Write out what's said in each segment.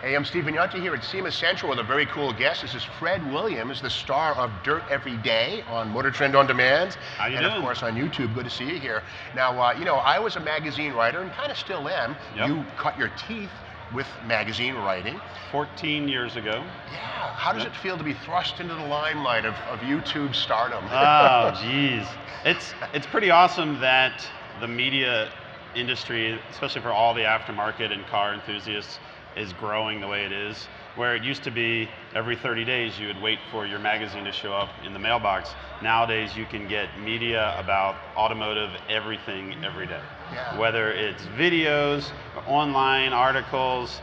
Hey, I'm Steve Vignante here at SEMA Central with a very cool guest. This is Fred Williams, the star of Dirt Every Day on Motor Trend On Demand. How you and doing? Of course on YouTube. Good to see you here. Now, you know, I was a magazine writer and kind of still am. Yep. You cut your teeth with magazine writing. 14 years ago. Yeah. How does it feel to be thrust into the limelight of YouTube stardom? Oh, geez. It's pretty awesome that the media industry, especially for all the aftermarket and car enthusiasts, is growing the way it is. Where it used to be every 30 days you would wait for your magazine to show up in the mailbox. Nowadays you can get media about automotive everything every day. Yeah. Whether it's videos, online articles,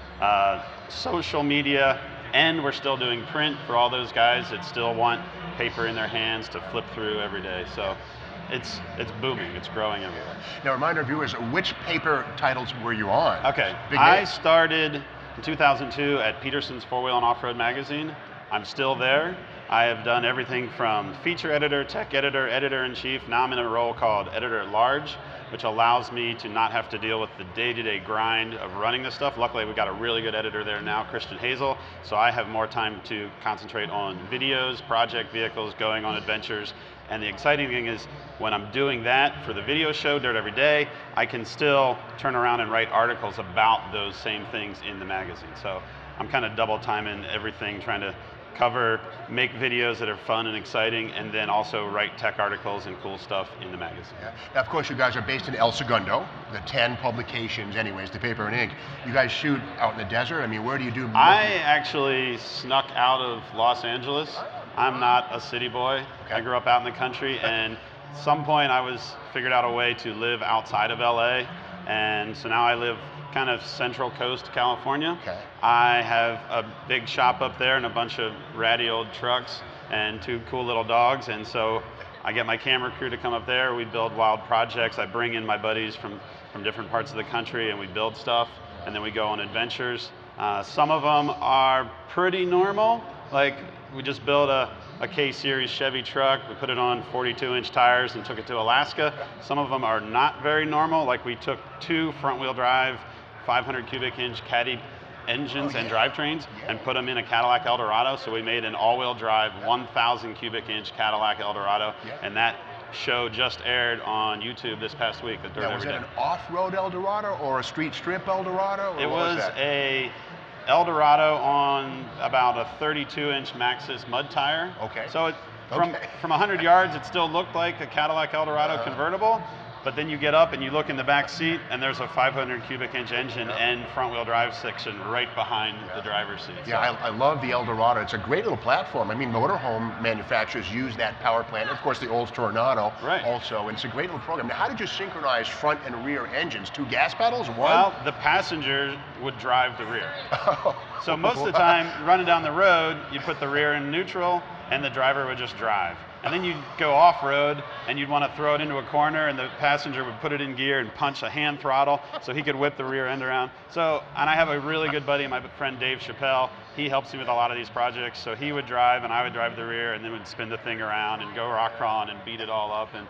social media, and we're still doing print for all those guys that still want paper in their hands to flip through every day. So it's booming, it's growing everywhere. Now remind our viewers, which paper titles were you on? Okay, I started in 2002 at Peterson's 4-Wheel and Off-Road magazine. I'm still there. I have done everything from feature editor, tech editor, editor-in-chief. Now I'm in a role called editor-at-large, which allows me to not have to deal with the day-to-day grind of running this stuff. Luckily, we've got a really good editor there now, Christian Hazel, so I have more time to concentrate on videos, project vehicles, going on adventures. And the exciting thing is, when I'm doing that for the video show, Dirt Every Day, I can still turn around and write articles about those same things in the magazine. So I'm kind of double timing everything, trying to cover, make videos that are fun and exciting, and then also write tech articles and cool stuff in the magazine. Yeah. Now, of course, you guys are based in El Segundo, the 10 publications anyways, the paper and ink. You guys shoot out in the desert? I mean, where do you do? I actually snuck out of Los Angeles. I'm not a city boy. Okay. I grew up out in the country, and at some point I figured out a way to live outside of LA, and so now I live kind of Central Coast California. Okay. I have a big shop up there and a bunch of ratty old trucks and 2 cool little dogs, and so I get my camera crew to come up there. We build wild projects. I bring in my buddies from different parts of the country, and we build stuff, and then we go on adventures. Some of them are pretty normal, like we just built a K-Series Chevy truck. We put it on 42-inch tires and took it to Alaska. Some of them are not very normal, like we took 2 front-wheel drive 500 cubic inch Caddy engines and drivetrains and put them in a Cadillac Eldorado. So we made an all-wheel drive 1,000 cubic inch Cadillac Eldorado, and that show just aired on YouTube this past week. Now, was it an off-road Eldorado or a street strip Eldorado? It was a Eldorado on about a 32-inch Maxxis mud tire. Okay. So from 100 yards, it still looked like a Cadillac Eldorado convertible. But then you get up and you look in the back seat, and there's a 500 cubic inch engine and front-wheel drive section right behind the driver's seat. Yeah, I love the Eldorado. It's a great little platform. I mean, motorhome manufacturers use that power plant. Of course, the old Tornado also. And it's a great little program. Now, how did you synchronize front and rear engines? 2 gas pedals or 1? Well, the passenger would drive the rear. So most of the time, running down the road, you put the rear in neutral, and the driver would just drive. And then you'd go off-road, and you'd want to throw it into a corner, and the passenger would put it in gear and punch a hand throttle so he could whip the rear end around. So, and I have a really good buddy, my friend Dave Chappelle. He helps me with a lot of these projects. So he would drive, and I would drive the rear, and then we'd spin the thing around and go rock crawling and beat it all up. And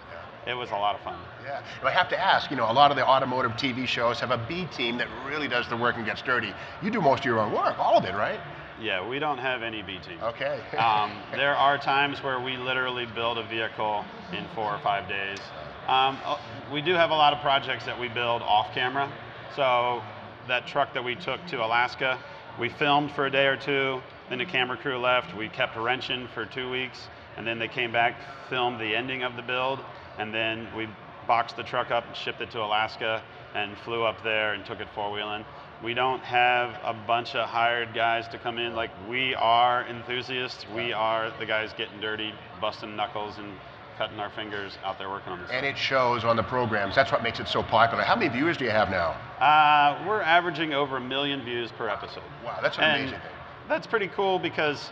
it was a lot of fun. Yeah, I have to ask, you know, a lot of the automotive TV shows have a B team that really does the work and gets dirty. You do most of your own work, all of it, right? Yeah, we don't have any B team. Okay. There are times where we literally build a vehicle in 4 or 5 days. We do have a lot of projects that we build off camera. So that truck that we took to Alaska, we filmed for a day or 2, then the camera crew left, we kept wrenching for 2 weeks, and then they came back, filmed the ending of the build, and then we boxed the truck up and shipped it to Alaska and flew up there and took it 4-wheeling. We don't have a bunch of hired guys to come in. Like, we are enthusiasts. We are the guys getting dirty, busting knuckles and cutting our fingers out there working on this. And it shows on the programs. That's what makes it so popular. How many viewers do you have now? We're averaging over 1 million views per episode. Wow, that's an amazing thing. That's pretty cool, because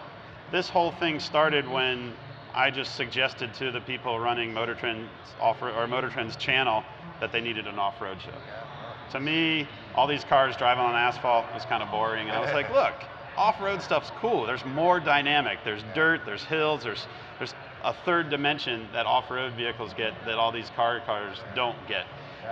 this whole thing started when I just suggested to the people running Motor Trend's Motor Trend's channel that they needed an off-road show. To me, all these cars driving on asphalt was kind of boring, and I was like, look, off-road stuff's cool. There's more dynamic. There's dirt, there's hills, there's a third dimension that off-road vehicles get that all these cars don't get.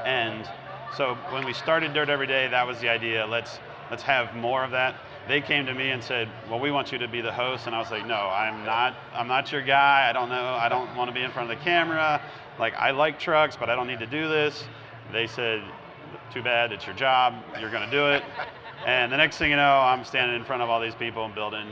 And so when we started Dirt Every Day, that was the idea. Let's have more of that. they came to me and said, well, we want you to be the host. And I was like, no, I'm not your guy. I don't know. I don't want to be in front of the camera. Like, I like trucks, but I don't need to do this. They said, too bad, it's your job. You're going to do it. And the next thing you know, I'm standing in front of all these people and building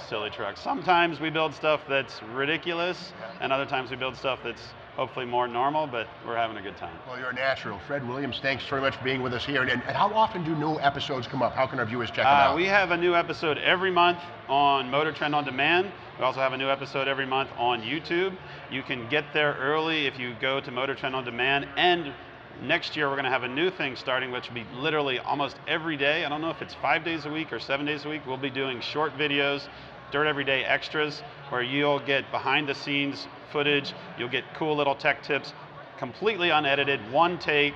silly trucks. Sometimes we build stuff that's ridiculous, and other times we build stuff that's hopefully more normal, but we're having a good time. Well, you're a natural. Fred Williams, thanks very much for being with us here. And how often do new episodes come up? How can our viewers check them out? We have a new episode every month on Motor Trend On Demand. We also have a new episode every month on YouTube. You can get there early if you go to Motor Trend On Demand. And next year, we're going to have a new thing starting, which will be literally almost every day. I don't know if it's 5 days a week or 7 days a week. We'll be doing short videos, Dirt Everyday Extras, where you'll get behind the scenes footage, you'll get cool little tech tips, completely unedited, one take,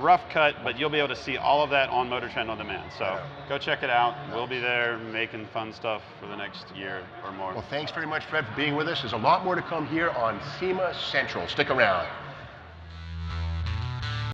rough cut, but you'll be able to see all of that on Motor Trend On Demand. So go check it out. We'll be there making fun stuff for the next year or more. Well, thanks very much, Fred, for being with us. There's a lot more to come here on SEMA Central. Stick around.